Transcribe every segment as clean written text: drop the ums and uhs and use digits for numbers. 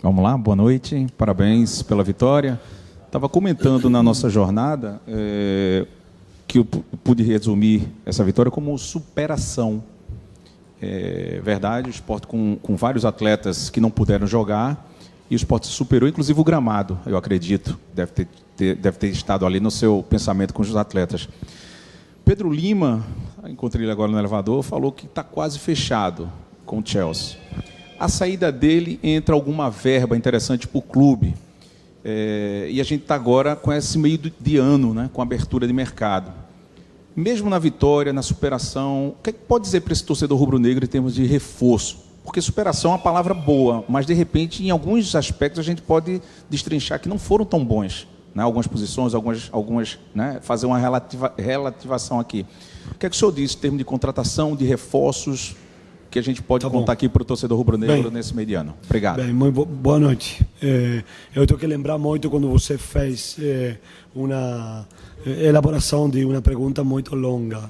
Vamos lá, boa noite, parabéns pela vitória. Estava comentando na nossa jornada que eu pude resumir essa vitória como superação. É verdade, o Sport com vários atletas que não puderam jogar, e o Sport superou, inclusive o gramado, eu acredito, deve ter estado ali no seu pensamento com os atletas. Pedro Lima, encontrei ele agora no elevador, falou que está quase fechado com o Chelsea. A saída dele entra alguma verba interessante para o clube. E a gente está agora com esse meio de ano, né, com abertura de mercado. Mesmo na vitória, na superação, o que é que pode dizer para esse torcedor rubro-negro em termos de reforço? Porque superação é uma palavra boa, mas de repente, em alguns aspectos, a gente pode destrinchar que não foram tão bons. Né, algumas posições, algumas né, fazer uma relativação aqui. O que é que o senhor disse em termos de contratação, de reforços, que a gente pode contar aqui para o torcedor rubro-negro nesse mediano? Obrigado. Bem, muito boa noite. Eu tenho que lembrar muito quando você fez uma elaboração de uma pergunta muito longa.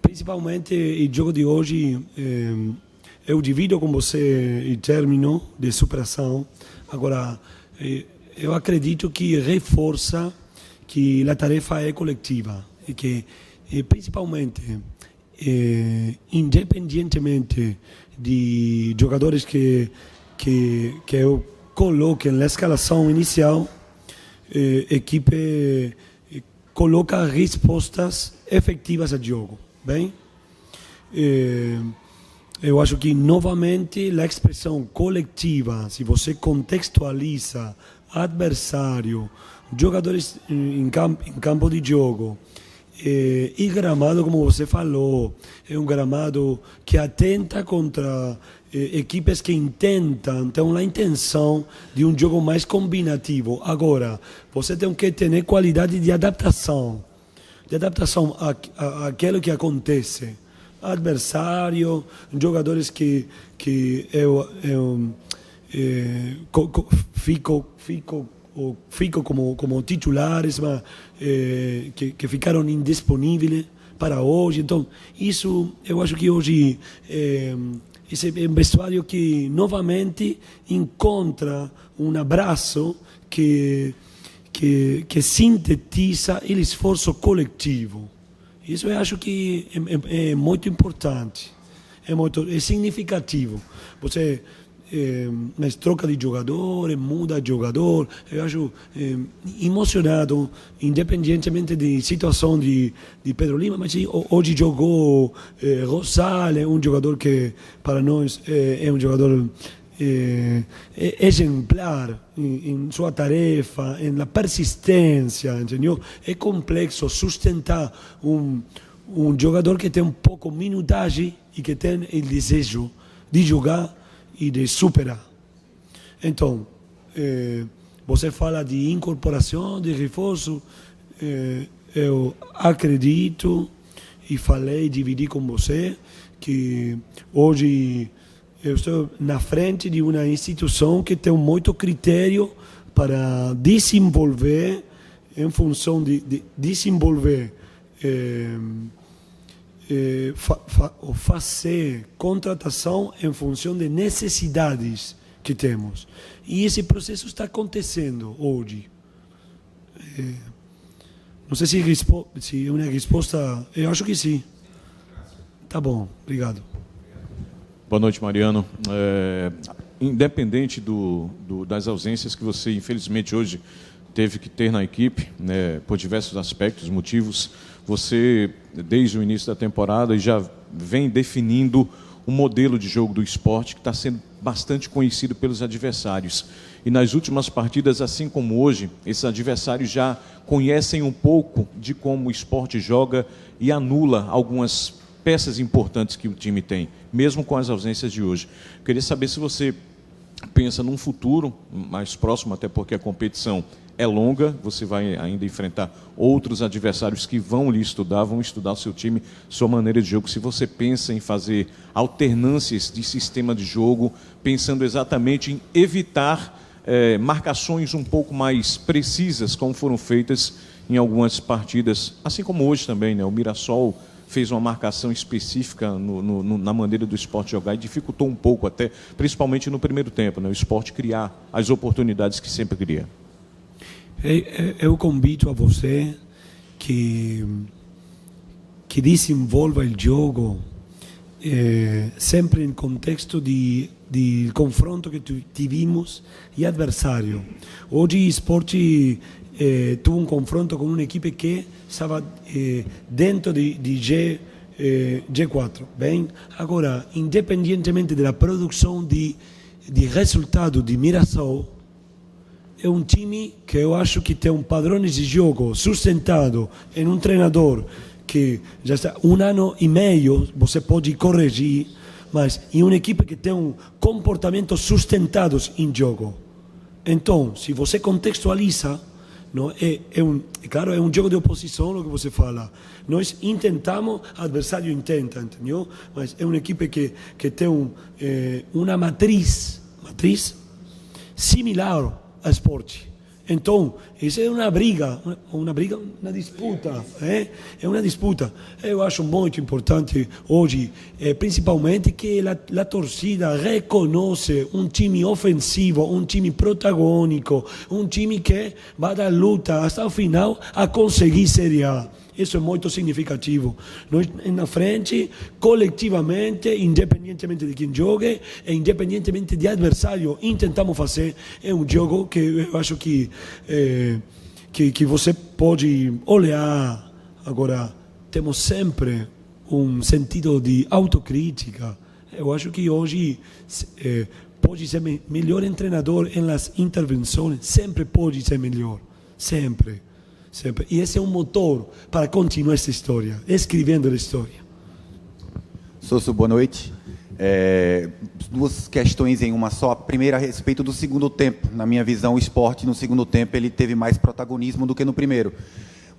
Principalmente o jogo de hoje, eu divido com você o término de superação. Agora, eu acredito que reforça que a tarefa é coletiva e que, principalmente, independentemente de jogadores que eu coloque na escalação inicial, a equipe coloca respostas efetivas ao jogo. Bem? Eu acho que, novamente, a expressão coletiva, se você contextualiza adversário, jogadores em campo de jogo, e gramado, como você falou, é um gramado que atenta contra equipes que intentam, têm a intenção de um jogo mais combinativo. Agora, você tem que ter qualidade de adaptação àquilo que acontece. Adversário, jogadores que eu fico como titulares, mas que ficaram indisponíveis para hoje. Então, isso eu acho que hoje esse é um vestuário que novamente encontra um abraço que sintetiza o esforço coletivo. Isso eu acho que é muito importante, é significativo. Você mas troca de jogador, muda de jogador. Eu acho emocionado, independentemente da situação de Pedro Lima, mas hoje jogou Rosales, um jogador que para nós é um jogador exemplar em sua tarefa, na persistência, entendeu? É complexo sustentar um jogador que tem um pouco minutagem e que tem o desejo de jogar e de superar. Então, você fala de incorporação, de reforço, eu acredito e falei, dividi com você, que hoje eu estou na frente de uma instituição que tem muito critério para desenvolver, em função de desenvolver ou fazer contratação em função de necessidades que temos. E esse processo está acontecendo hoje. Não sei se é uma resposta. Eu acho que sim. Tá bom, obrigado. Boa noite, Mariano. Independente das ausências que você, infelizmente, hoje teve que ter na equipe, né, por diversos aspectos, motivos, você, desde o início da temporada, já vem definindo um modelo de jogo do esporte que está sendo bastante conhecido pelos adversários. E nas últimas partidas, assim como hoje, esses adversários já conhecem um pouco de como o esporte joga e anula algumas peças importantes que o time tem, mesmo com as ausências de hoje. Queria saber se você pensa num futuro mais próximo, até porque a competição é longa, você vai ainda enfrentar outros adversários que vão estudar o seu time, sua maneira de jogo. Se você pensa em fazer alternâncias de sistema de jogo, pensando exatamente em evitar marcações um pouco mais precisas, como foram feitas em algumas partidas, assim como hoje também, né? O Mirassol fez uma marcação específica na maneira do esporte jogar e dificultou um pouco até, principalmente no primeiro tempo, né? O esporte criar as oportunidades que sempre cria. Eu convido a você que desenvolva o jogo sempre em contexto de confronto que tivemos e adversário. Hoje o esporte teve um confronto com uma equipe que estava dentro de G4. Bem, agora, independentemente da produção de resultado de Mirassol, é um time que eu acho que tem um padrão de jogo sustentado em um treinador que já está 1 ano e meio, você pode corrigir, mas em uma equipe que tem um comportamento sustentados em jogo. Então, se você contextualiza, não, claro, é um jogo de oposição o que você fala. Nós intentamos, o adversário tenta, entendeu? Mas é uma equipe que tem uma matriz similar ao esporte. Então, isso é uma disputa, é uma disputa. Eu acho muito importante hoje, principalmente, que a torcida reconhece um time ofensivo, um time protagônico, um time que vai dar luta até o final a conseguir Série A. Isso é muito significativo. Nós, na frente, coletivamente, independentemente de quem jogue, e independentemente de adversário, tentamos fazer um jogo que eu acho que você pode olhar. Agora, temos sempre um sentido de autocrítica. Eu acho que hoje pode ser melhor treinador em las intervenções, sempre pode ser melhor, sempre. E esse é um motor para continuar essa história, escrevendo a história. Sosso, boa noite. Duas questões em uma só. A primeira a respeito do segundo tempo. Na minha visão, o esporte no segundo tempo ele teve mais protagonismo do que no primeiro.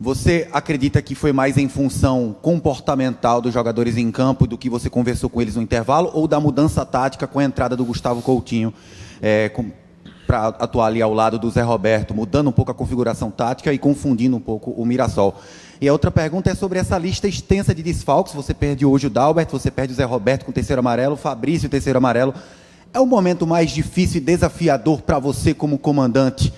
Você acredita que foi mais em função comportamental dos jogadores em campo do que você conversou com eles no intervalo ou da mudança tática com a entrada do Gustavo Coutinho para atuar ali ao lado do Zé Roberto, mudando um pouco a configuração tática e confundindo um pouco o Mirassol? E a outra pergunta é sobre essa lista extensa de desfalques. Você perde hoje o Dalbert, você perde o Zé Roberto com o terceiro amarelo, o Fabrício o terceiro amarelo. É o momento mais difícil e desafiador para você como comandante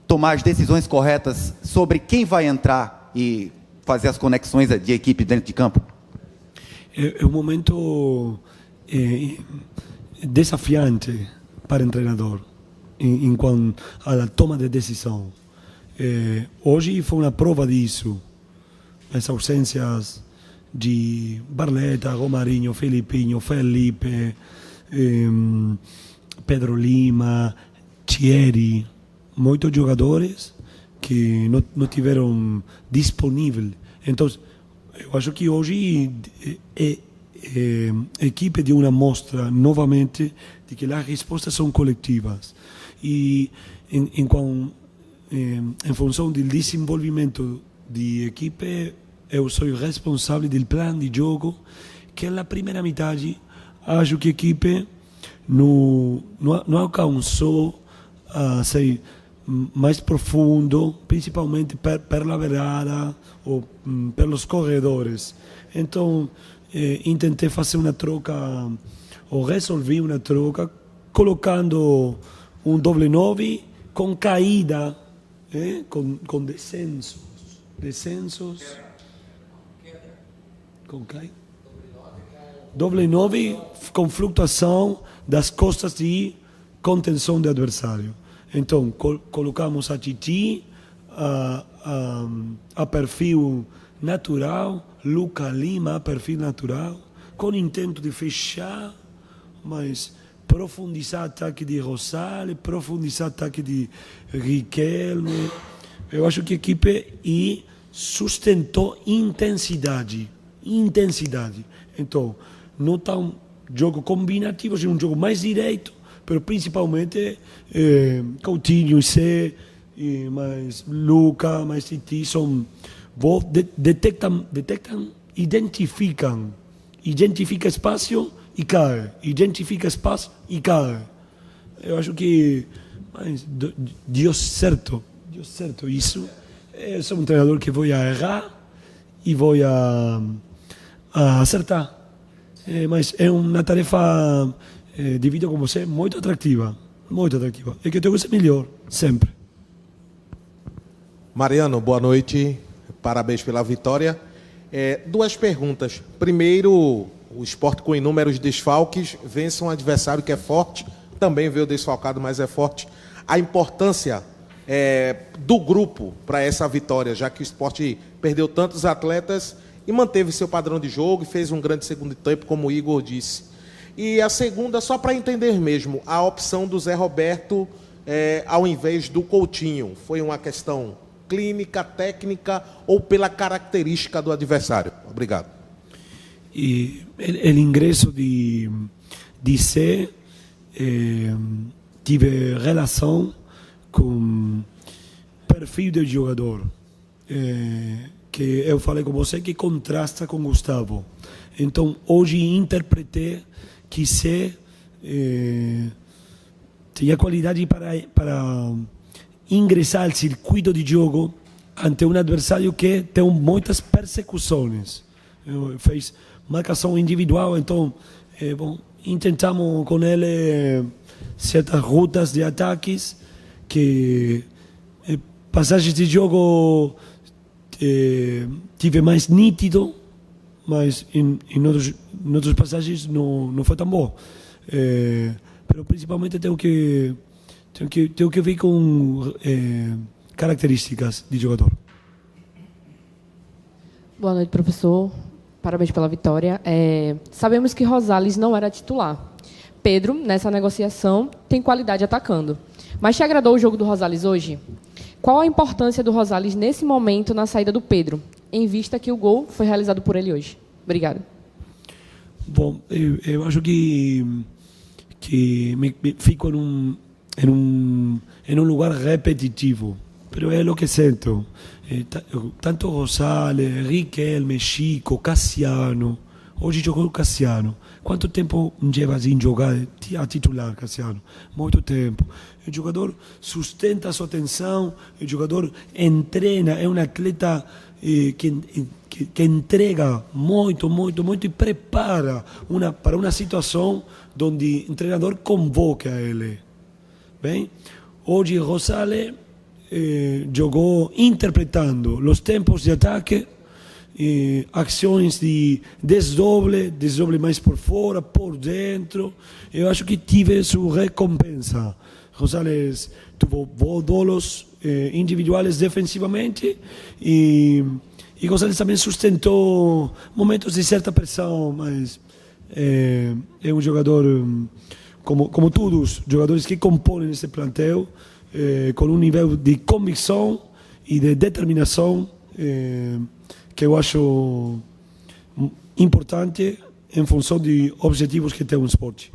tomar as decisões corretas sobre quem vai entrar e fazer as conexões de equipe dentro de campo? É um momento desafiante para o treinador em quanto à toma de decisão. Hoje foi uma prova disso. As ausências de Barleta, Romarinho, Felipinho, Felipe, Pedro Lima, Thierry, muitos jogadores que não tiveram disponível. Então, eu acho que hoje a equipe deu uma mostra novamente de que as respostas são coletivas. E em função do desenvolvimento de equipe, eu sou responsável do plano de jogo, que na primeira metade acho que a equipe não alcançou a ser mais profundo, principalmente pela beirada ou pelos corredores. Então, tentei fazer uma troca, ou resolvi uma troca, colocando um doble 9 com caída, com descensos. Com caída. Doble 9 com flutuação das costas de contenção do adversário. Então, colocamos a Titi a perfil natural, Luca Lima a perfil natural, com o intento de fechar, mas profundizar o ataque de Rosales, profundizar o ataque de Riquelme. Eu acho que a equipe sustentou intensidade. Então, não está um jogo combinativo, é um jogo mais direito, mas principalmente Coutinho e mais Luca, mais Titi detectam, identificam espaço e cai, identifica espaço e cai. Eu acho que deu certo isso. Eu sou um treinador que vou errar e vou a acertar. Mas é uma tarefa, divido com você, muito atrativa. Muito atrativa. É que eu tenho que ser melhor, sempre. Mariano, boa noite. Parabéns pela vitória. Duas perguntas. Primeiro, o Sport com inúmeros desfalques vence um adversário que é forte, também veio desfalcado, mas é forte. A importância do grupo para essa vitória, já que o Sport perdeu tantos atletas e manteve seu padrão de jogo e fez um grande segundo tempo, como o Igor disse. E a segunda, só para entender mesmo, a opção do Zé Roberto ao invés do Coutinho, foi uma questão clínica, técnica ou pela característica do adversário? Obrigado. E o ingresso de Zé tive relação com perfil do jogador, que eu falei com você que contrasta com Gustavo. Então hoje interpretei que Zé tinha qualidade para ingressar ao circuito de jogo ante um adversário que tem muitas persecuções. Fez marcação individual, então intentamos com ele certas rutas de ataques que passagens de jogo tive mais nítido, mas em outras passagens não foi tão bom. Mas principalmente tenho que ver com características de jogador. Boa noite, professor. Parabéns pela vitória. Sabemos que Rosales não era titular. Pedro, nessa negociação, tem qualidade atacando. Mas te agradou o jogo do Rosales hoje? Qual a importância do Rosales nesse momento na saída do Pedro, em vista que o gol foi realizado por ele hoje? Obrigado. Bom, eu acho que me fico em um lugar repetitivo, mas é o que sinto. Tanto Rosales, Riquelme, Chico, Cassiano. Hoje jogou Cassiano. Quanto tempo leva sem jogar a titular, Cassiano? Muito tempo. O jogador sustenta a sua atenção, o jogador entrena, é um atleta que entrega muito e prepara para uma situação onde o treinador convoca ele. Bem, hoje Rosales jogou interpretando os tempos de ataque, ações de desdoble mais por fora, por dentro. Eu acho que tive sua recompensa. Rosales teve bolos individuais defensivamente e Rosales também sustentou momentos de certa pressão, mas é um jogador, como todos os jogadores que compõem esse plantel, com um nível de convicção e de determinação que eu acho importante em função de objetivos que tem um esporte.